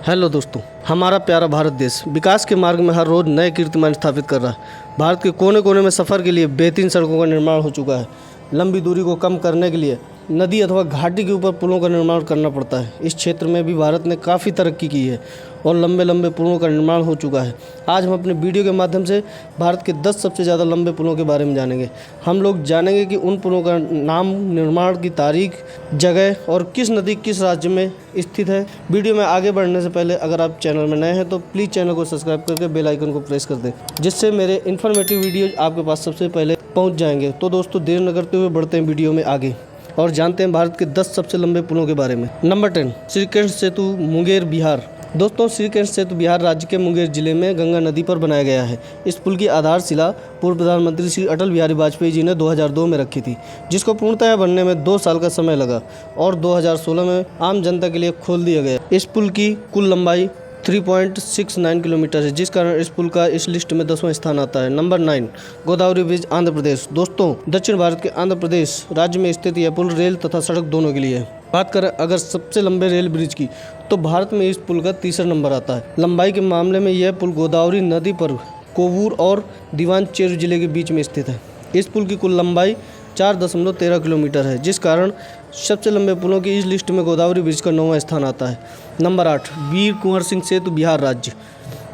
Hello दोस्तों, हमारा प्यारा भारत देश विकास के मार्ग में हर रोज़ नए कीर्तिमान स्थापित कर रहा है। भारत के कोने कोने में सफ़र के लिए बेहतरीन सड़कों का निर्माण हो चुका है। लंबी दूरी को कम करने के लिए नदी अथवा घाटी के ऊपर पुलों का निर्माण करना पड़ता है। इस क्षेत्र में भी भारत ने काफ़ी तरक्की की है और लंबे लंबे पुलों का निर्माण हो चुका है। आज हम अपने वीडियो के माध्यम से भारत के 10 सबसे ज़्यादा लंबे पुलों के बारे में जानेंगे। हम लोग जानेंगे कि उन पुलों का नाम, निर्माण की तारीख, जगह और किस नदी किस राज्य में स्थित है। वीडियो में आगे बढ़ने से पहले अगर आप चैनल में नए हैं तो प्लीज़ चैनल को सब्सक्राइब करके बेल आइकन को प्रेस कर दें, जिससे मेरे इन्फॉर्मेटिव वीडियो आपके पास सबसे पहले पहुंच जाएंगे। तो दोस्तों, देर न करते हुए बढ़ते हैं वीडियो में आगे और जानते हैं भारत के 10 सबसे लंबे पुलों के बारे में। नंबर 10, श्रीकृष्ण सेतु, मुंगेर, बिहार। दोस्तों, श्रीकृष्ण सेतु बिहार राज्य के मुंगेर जिले में गंगा नदी पर बनाया गया है। इस पुल की आधारशिला पूर्व प्रधानमंत्री श्री अटल बिहारी वाजपेयी जी ने 2002 में रखी थी, जिसको पूर्णतः बनने में 2 साल का समय लगा और 2016 में आम जनता के लिए खोल दिया गया। इस पुल की कुल लंबाई 3.69 किलोमीटर है, जिस कारण इस पुल का इस लिस्ट में 10वां स्थान आता है। Number 9, Godavari bridge, Andhra Pradesh. दोस्तों, दक्षिण भारत के आंध्र प्रदेश राज्य में स्थित यह पुल रेल तथा सड़क दोनों के लिए है। बात करें अगर सबसे लंबे रेल ब्रिज की, तो भारत में इस पुल का तीसरा नंबर आता है। लंबाई के मामले में यह पुल गोदावरी नदी पर कोवूर और दीवान चेरू जिले के बीच में स्थित है। इस पुल की कुल लंबाई 4.13 किलोमीटर है, जिस कारण सबसे लंबे पुलों की इस लिस्ट में गोदावरी ब्रिज का 9वां स्थान आता है। नंबर 8, वीर कुंवर सिंह सेतु, बिहार राज्य।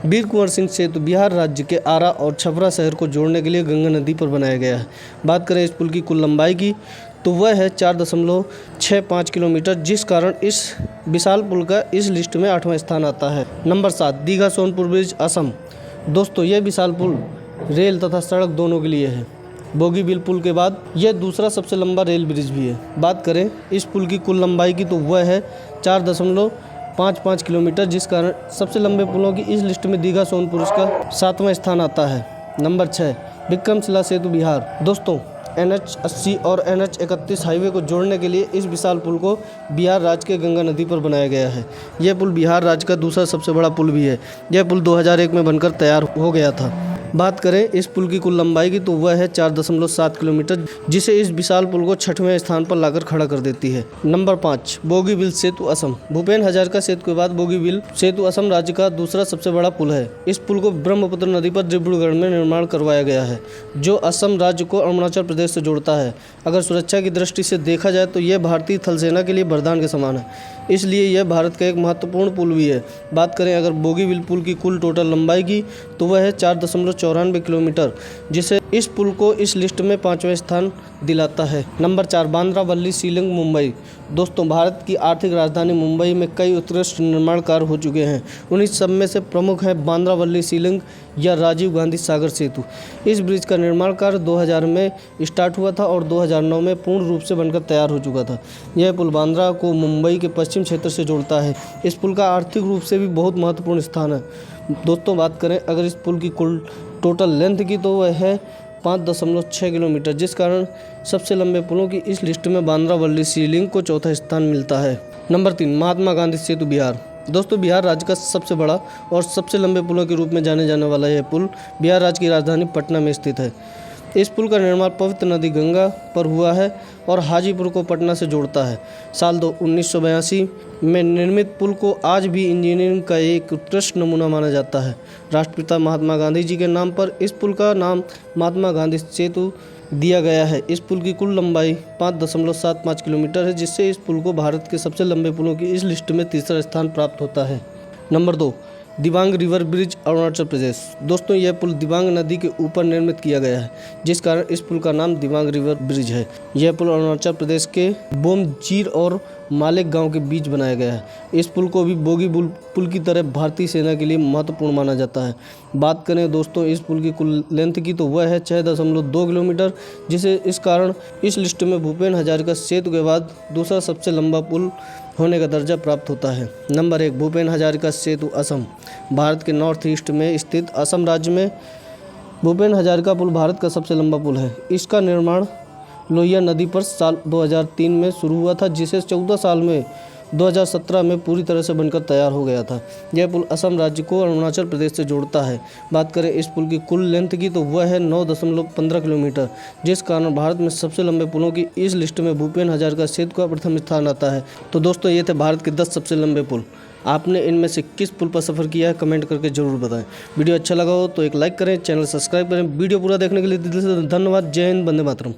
वीर कुंवर सिंह सेतु बिहार राज्य के आरा और छपरा शहर को जोड़ने के लिए गंगा नदी पर बनाया गया है। बात करें इस पुल की कुल लंबाई की, तो वह है 4.65 किलोमीटर, जिस कारण इस विशाल पुल का इस लिस्ट में 8वां स्थान आता है। Number 7, Digha Sonpur bridge, Assam. दोस्तों, यह विशाल पुल रेल तथा सड़क दोनों के लिए है। बोगीबील पुल के बाद यह दूसरा सबसे लंबा रेल ब्रिज भी है। बात करें इस पुल की कुल लंबाई की, तो वह है 4.55 किलोमीटर, जिस कारण सबसे लंबे पुलों की इस लिस्ट में दीघा सोनपुर का 7वां स्थान आता है। नंबर 6, विक्रमशिला सेतु, बिहार। दोस्तों, NH80 और NH31 हाईवे को जोड़ने के लिए इस विशाल पुल को बिहार राज्य के गंगा नदी पर बनाया गया है। यह पुल बिहार राज्य का दूसरा सबसे बड़ा पुल भी है। यह पुल 2001 में बनकर तैयार हो गया था। बात करें इस पुल की कुल लंबाई की, तो वह है 4.7 किलोमीटर, जिसे इस विशाल पुल को 6वें स्थान पर लाकर खड़ा कर देती है। नंबर 5, बोगीबील सेतु, असम। भूपेन हजारिका सेतु के बाद बोगीबील सेतु असम राज्य का दूसरा सबसे बड़ा पुल है। इस पुल को ब्रह्मपुत्र नदी पर डिब्रूगढ़ में निर्माण करवाया गया है, जो असम राज्य को अरुणाचल प्रदेश से जोड़ता है। अगर सुरक्षा की दृष्टि से देखा जाए तो यह भारतीय थल सेना के लिए वरदान के समान है, इसलिए यह भारत का एक महत्वपूर्ण पुल भी है। बात करें अगर बोगीबील पुल की कुल टोटल लंबाई की, तो वह है 4.94 किलोमीटर, जिसे इस पुल को इस लिस्ट में 5वां स्थान दिलाता है। नंबर 4, बांद्रा वल्ली शिलिंग, मुंबई। दोस्तों, भारत की आर्थिक राजधानी मुंबई में कई उत्कृष्ट निर्माण कार्य हो चुके हैं। उन्हीं सब में से प्रमुख है बांद्रा वल्ली शिलिंग या राजीव गांधी सागर सेतु। इस ब्रिज का निर्माण कार्य 2000 में स्टार्ट हुआ था और 2009 में पूर्ण रूप से बनकर तैयार हो चुका था। यह पुल बांद्रा को मुंबई के पश्चिम क्षेत्र से जोड़ता है। इस पुल का आर्थिक रूप से भी बहुत महत्वपूर्ण स्थान है। दोस्तों, बात करें अगर इस पुल की कुल टोटल लेंथ की, तो वह है 5.6 किलोमीटर, जिस कारण सबसे लंबे पुलों की इस लिस्ट में बांद्रा वल्ली शिलिंग को 4था स्थान मिलता है। नंबर 3, महात्मा गांधी सेतु, बिहार। दोस्तों, बिहार राज्य का सबसे बड़ा और सबसे लंबे पुलों के रूप में जाने जाने वाला यह पुल बिहार राज्य की राजधानी पटना में स्थित है। इस पुल का निर्माण पवित्र नदी गंगा पर हुआ है और हाजीपुर को पटना से जोड़ता है। साल 1982 में निर्मित पुल को आज भी इंजीनियरिंग का एक उत्कृष्ट नमूना माना जाता है। राष्ट्रपिता महात्मा गांधी जी के नाम पर इस पुल का नाम महात्मा गांधी सेतु दिया गया है। इस पुल की कुल लंबाई 5.75 किलोमीटर है, जिससे इस पुल को भारत के सबसे लंबे पुलों की इस लिस्ट में तीसरा स्थान प्राप्त होता है। Number 2, Dibang river bridge, Arunachal Pradesh. दोस्तों, यह पुल दिबांग नदी के ऊपर निर्मित किया गया है, जिस कारण इस पुल का नाम दिबांग रिवर ब्रिज है। यह पुल अरुणाचल प्रदेश के बोमजीर और मालेक गांव के बीच बनाया गया है। इस पुल को भी बोगीबील पुल की तरह भारतीय सेना के लिए महत्वपूर्ण माना जाता है। बात करें दोस्तों इस पुल की कुल लेंथ की, तो वह है 6.2 किलोमीटर, जिसे इस कारण इस लिस्ट में भूपेन हजारिका सेतु के बाद दूसरा सबसे लंबा पुल होने का दर्जा प्राप्त होता है। नंबर 1, भूपेन हजारिका सेतु, असम। भारत के नॉर्थ ईस्ट में स्थित असम राज्य में भूपेन हजारिका पुल भारत का सबसे लंबा पुल है। इसका निर्माण लोहिया नदी पर साल 2003 में शुरू हुआ था, जिसे 14 साल में 2017 में पूरी तरह से बनकर तैयार हो गया था। यह पुल असम राज्य को अरुणाचल प्रदेश से जोड़ता है। बात करें इस पुल की कुल लेंथ की, तो वह है 9.15 किलोमीटर, जिस कारण भारत में सबसे लंबे पुलों की इस लिस्ट में भूपेन हजारिका सेतु का प्रथम स्थान आता है। तो दोस्तों, ये थे भारत के 10 सबसे लंबे पुल। आपने इनमें से किस पुल पर सफ़र किया है कमेंट करके ज़रूर बताएं। वीडियो अच्छा लगा हो तो एक लाइक करें, चैनल सब्सक्राइब करें। वीडियो पूरा देखने के लिए दिल से धन्यवाद। जय हिंद, वंदे मातरम।